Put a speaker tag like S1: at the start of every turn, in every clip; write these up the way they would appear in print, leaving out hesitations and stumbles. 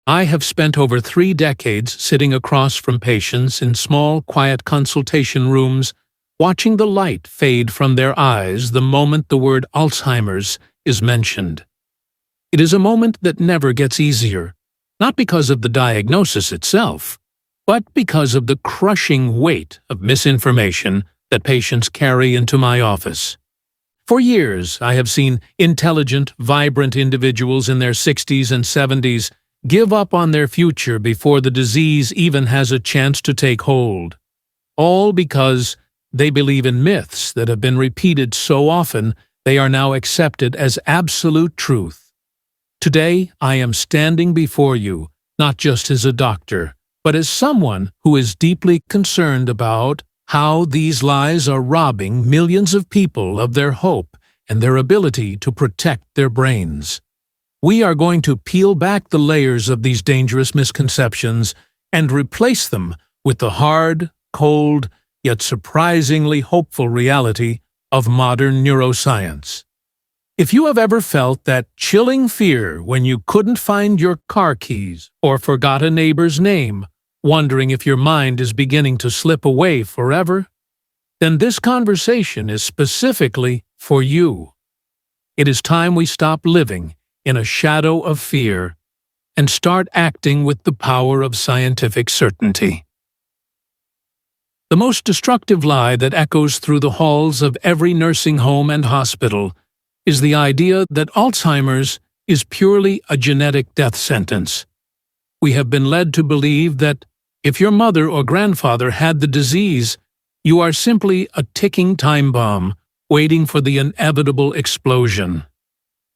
S1: I have spent over 3 decades sitting across from patients in small, quiet consultation rooms, watching the light fade from their eyes the moment the word Alzheimer's is mentioned. It is a moment that never gets easier, not because of the diagnosis itself, but because of the crushing weight of misinformation that patients carry into my office. For years, I have seen intelligent, vibrant individuals in their 60s and 70s give up on their future before the disease even has a chance to take hold. All because they believe in myths that have been repeated so often they are now accepted as absolute truth. Today, I am standing before you, not just as a doctor, but as someone who is deeply concerned about how these lies are robbing millions of people of their hope and their ability to protect their brains. We are going to peel back the layers of these dangerous misconceptions and replace them with the hard, cold, yet surprisingly hopeful reality of modern neuroscience. If you have ever felt that chilling fear when you couldn't find your car keys or forgot a neighbor's name, wondering if your mind is beginning to slip away forever, then this conversation is specifically for you. It is time we stop living in a shadow of fear and start acting with the power of scientific certainty. The most destructive lie that echoes through the halls of every nursing home and hospital is the idea that Alzheimer's is purely a genetic death sentence. We have been led to believe that if your mother or grandfather had the disease, you are simply a ticking time bomb waiting for the inevitable explosion.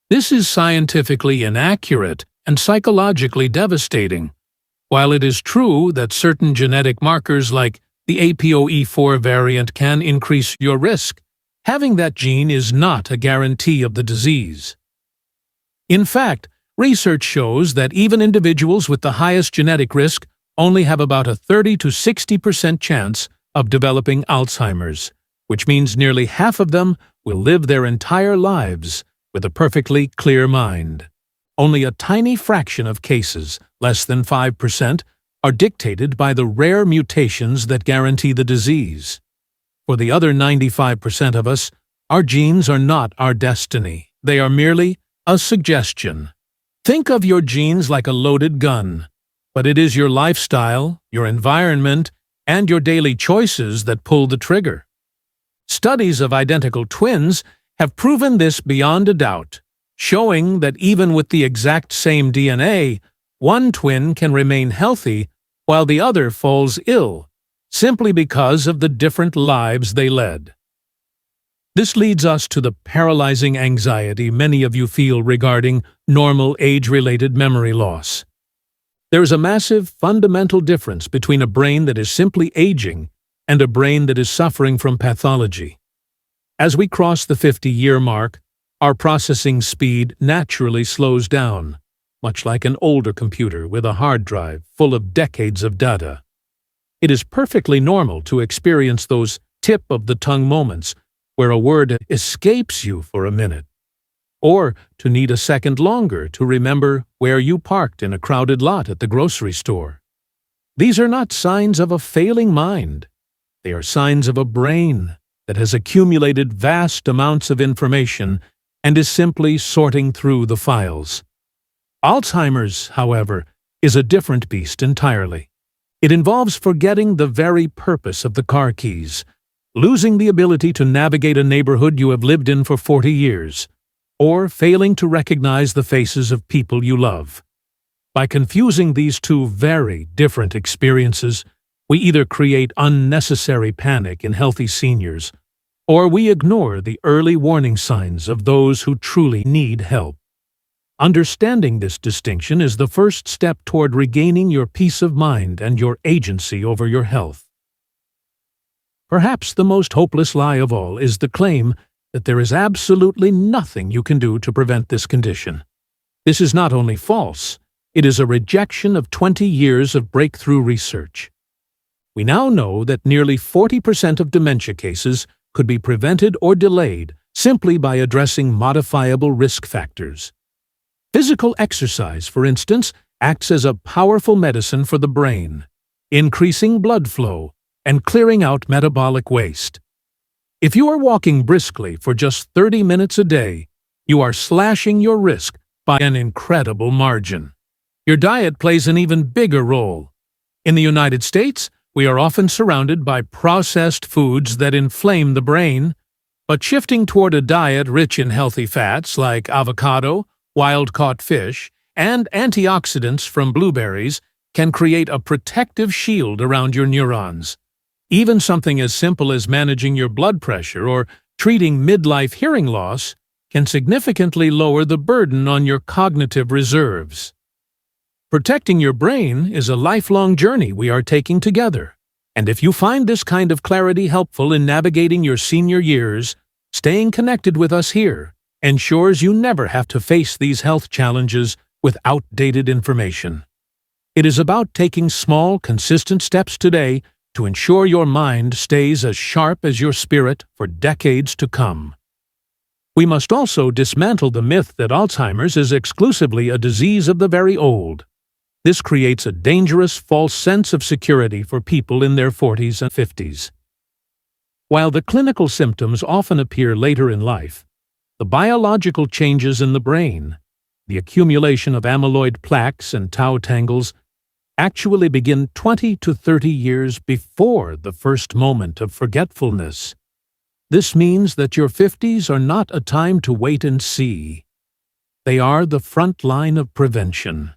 S1: This is scientifically inaccurate and psychologically devastating. While it is true that certain genetic markers like the APOE4 variant can increase your risk, having that gene is not a guarantee of the disease. In fact, research shows that even individuals with the highest genetic risk only have about a 30 to 60% chance of developing Alzheimer's, which means nearly half of them will live their entire lives with a perfectly clear mind. Only a tiny fraction of cases, less than 5%, are dictated by the rare mutations that guarantee the disease. For the other 95% of us, our genes are not our destiny. They are merely a suggestion. Think of your genes like a loaded gun, but it is your lifestyle, your environment, and your daily choices that pull the trigger. Studies of identical twins have proven this beyond a doubt, showing that even with the exact same DNA, one twin can remain healthy while the other falls ill, simply because of the different lives they led. This leads us to the paralyzing anxiety many of you feel regarding normal age-related memory loss. There is a massive fundamental difference between a brain that is simply aging and a brain that is suffering from pathology. As we cross the 50-year mark, our processing speed naturally slows down, much like an older computer with a hard drive full of decades of data. It is perfectly normal to experience those tip-of-the-tongue moments where a word escapes you for a minute, or to need a second longer to remember where you parked in a crowded lot at the grocery store. These are not signs of a failing mind. They are signs of a brain that has accumulated vast amounts of information and is simply sorting through the files. Alzheimer's, however, is a different beast entirely. It involves forgetting the very purpose of the car keys, losing the ability to navigate a neighborhood you have lived in for 40 years, or failing to recognize the faces of people you love. By confusing these two very different experiences, we either create unnecessary panic in healthy seniors, or we ignore the early warning signs of those who truly need help. Understanding this distinction is the first step toward regaining your peace of mind and your agency over your health. Perhaps the most hopeless lie of all is the claim that there is absolutely nothing you can do to prevent this condition. This is not only false, it is a rejection of 20 years of breakthrough research. We now know that nearly 40% of dementia cases could be prevented or delayed simply by addressing modifiable risk factors. Physical exercise, for instance, acts as a powerful medicine for the brain, increasing blood flow and clearing out metabolic waste. If you are walking briskly for just 30 minutes a day, you are slashing your risk by an incredible margin. Your diet plays an even bigger role. In the United States, we are often surrounded by processed foods that inflame the brain, but shifting toward a diet rich in healthy fats like avocado, wild-caught fish, and antioxidants from blueberries can create a protective shield around your neurons. Even something as simple as managing your blood pressure or treating midlife hearing loss can significantly lower the burden on your cognitive reserves. Protecting your brain is a lifelong journey we are taking together, and if you find this kind of clarity helpful in navigating your senior years, staying connected with us here ensures you never have to face these health challenges with outdated information. It is about taking small, consistent steps today to ensure your mind stays as sharp as your spirit for decades to come. We must also dismantle the myth that Alzheimer's is exclusively a disease of the very old. This creates a dangerous false sense of security for people in their 40s and 50s. While the clinical symptoms often appear later in life, the biological changes in the brain, the accumulation of amyloid plaques and tau tangles, actually begin 20 to 30 years before the first moment of forgetfulness. This means that your 50s are not a time to wait and see. They are the front line of prevention.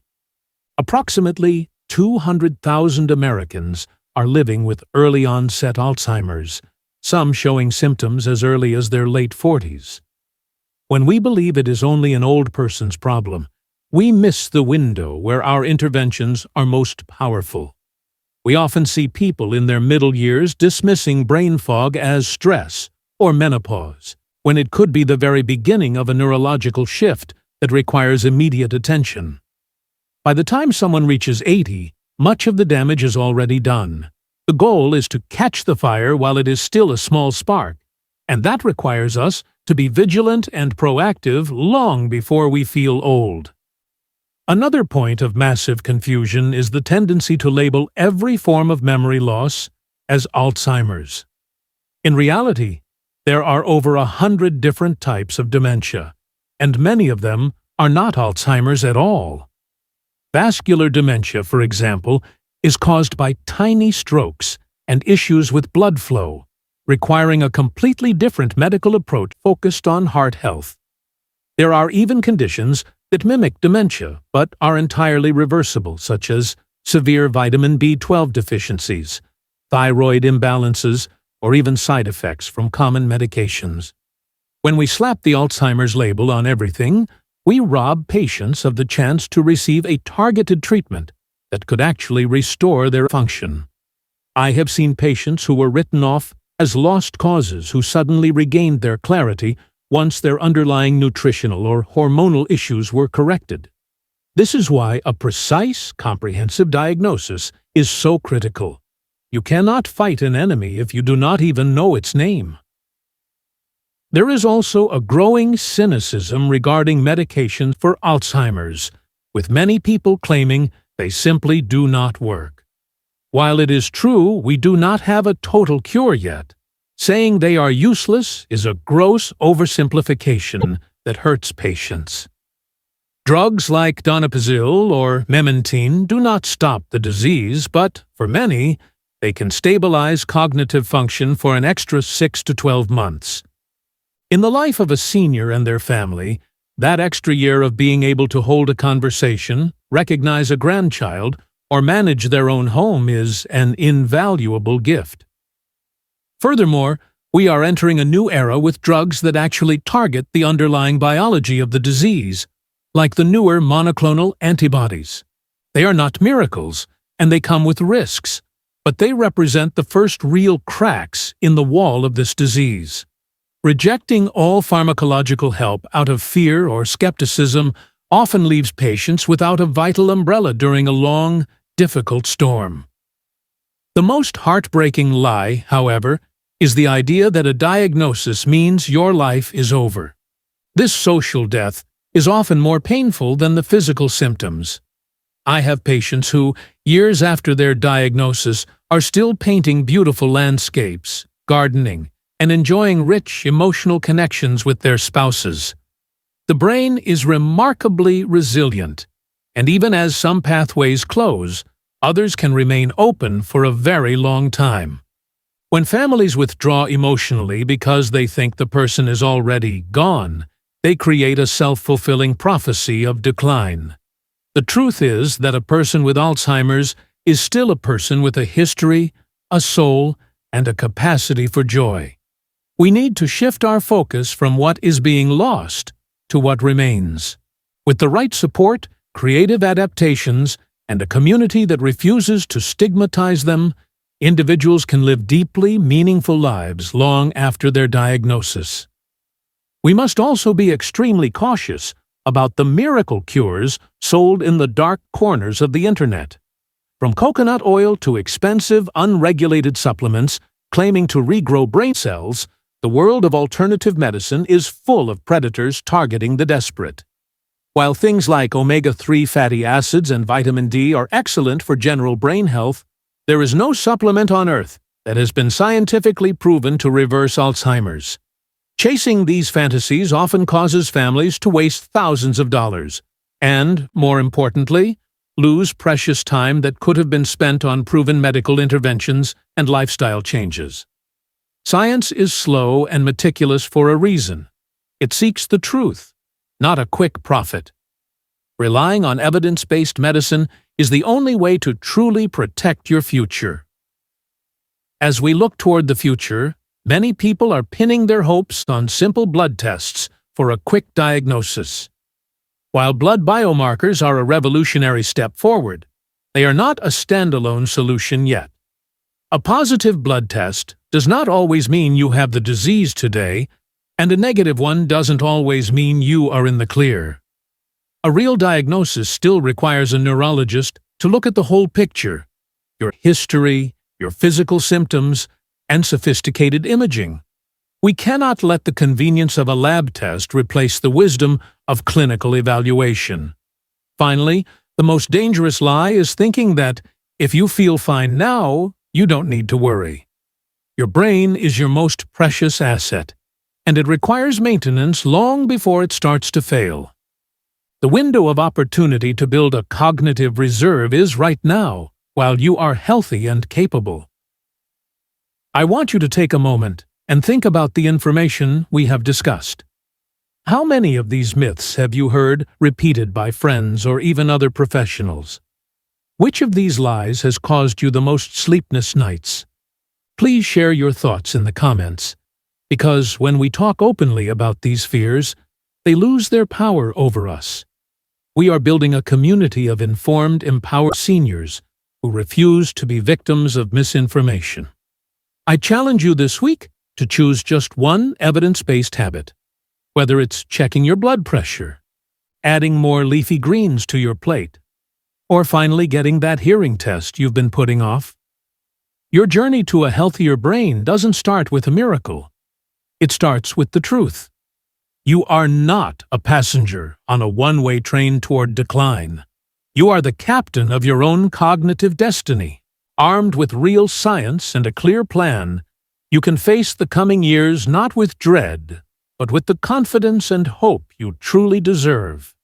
S1: Approximately 200,000 Americans are living with early-onset Alzheimer's, some showing symptoms as early as their late 40s. When we believe it is only an old person's problem, we miss the window where our interventions are most powerful. We often see people in their middle years dismissing brain fog as stress or menopause, when it could be the very beginning of a neurological shift that requires immediate attention. By the time someone reaches 80, much of the damage is already done. The goal is to catch the fire while it is still a small spark, and that requires us to be vigilant and proactive long before we feel old. Another point of massive confusion is the tendency to label every form of memory loss as Alzheimer's. In reality, there are over 100 different types of dementia, and many of them are not Alzheimer's at all. Vascular dementia, for example, is caused by tiny strokes and issues with blood flow, requiring a completely different medical approach focused on heart health. There are even conditions that mimic dementia but are entirely reversible, such as severe vitamin B12 deficiencies, thyroid imbalances, or even side effects from common medications. When we slap the Alzheimer's label on everything, we rob patients of the chance to receive a targeted treatment that could actually restore their function. I have seen patients who were written off as lost causes who suddenly regained their clarity once their underlying nutritional or hormonal issues were corrected. This is why a precise, comprehensive diagnosis is so critical. You cannot fight an enemy if you do not even know its name. There is also a growing cynicism regarding medications for Alzheimer's, with many people claiming they simply do not work. While it is true we do not have a total cure yet, saying they are useless is a gross oversimplification that hurts patients. Drugs like donepezil or memantine do not stop the disease, but, for many, they can stabilize cognitive function for an extra 6 to 12 months. In the life of a senior and their family, that extra year of being able to hold a conversation, recognize a grandchild, or manage their own home is an invaluable gift. Furthermore, we are entering a new era with drugs that actually target the underlying biology of the disease, like the newer monoclonal antibodies. They are not miracles, and they come with risks, but they represent the first real cracks in the wall of this disease. Rejecting all pharmacological help out of fear or skepticism often leaves patients without a vital umbrella during a long, difficult storm. The most heartbreaking lie, however, is the idea that a diagnosis means your life is over. This social death is often more painful than the physical symptoms. I have patients who, years after their diagnosis, are still painting beautiful landscapes, gardening, and enjoying rich emotional connections with their spouses. The brain is remarkably resilient, and even as some pathways close, others can remain open for a very long time. When families withdraw emotionally because they think the person is already gone, they create a self-fulfilling prophecy of decline. The truth is that a person with Alzheimer's is still a person with a history, a soul, and a capacity for joy. We need to shift our focus from what is being lost to what remains. With the right support, creative adaptations, and a community that refuses to stigmatize them, individuals can live deeply meaningful lives long after their diagnosis. We must also be extremely cautious about the miracle cures sold in the dark corners of the internet. From coconut oil to expensive, unregulated supplements claiming to regrow brain cells, the world of alternative medicine is full of predators targeting the desperate. While things like omega-3 fatty acids and vitamin D are excellent for general brain health, there is no supplement on Earth that has been scientifically proven to reverse Alzheimer's. Chasing these fantasies often causes families to waste thousands of dollars and, more importantly, lose precious time that could have been spent on proven medical interventions and lifestyle changes. Science is slow and meticulous for a reason. It seeks the truth, not a quick profit. Relying on evidence-based medicine is the only way to truly protect your future. As we look toward the future, many people are pinning their hopes on simple blood tests for a quick diagnosis. While blood biomarkers are a revolutionary step forward, they are not a standalone solution yet. A positive blood test does not always mean you have the disease today, and a negative one doesn't always mean you are in the clear. A real diagnosis still requires a neurologist to look at the whole picture: your history, your physical symptoms, and sophisticated imaging. We cannot let the convenience of a lab test replace the wisdom of clinical evaluation. Finally, the most dangerous lie is thinking that if you feel fine now, you don't need to worry. Your brain is your most precious asset, and it requires maintenance long before it starts to fail. The window of opportunity to build a cognitive reserve is right now, while you are healthy and capable. I want you to take a moment and think about the information we have discussed. How many of these myths have you heard repeated by friends or even other professionals? Which of these lies has caused you the most sleepless nights? Please share your thoughts in the comments, because when we talk openly about these fears, they lose their power over us. We are building a community of informed, empowered seniors who refuse to be victims of misinformation. I challenge you this week to choose just one evidence-based habit, whether it's checking your blood pressure, adding more leafy greens to your plate, or finally getting that hearing test you've been putting off. Your journey to a healthier brain doesn't start with a miracle. It starts with the truth. You are not a passenger on a one-way train toward decline. You are the captain of your own cognitive destiny. Armed with real science and a clear plan, you can face the coming years not with dread, but with the confidence and hope you truly deserve.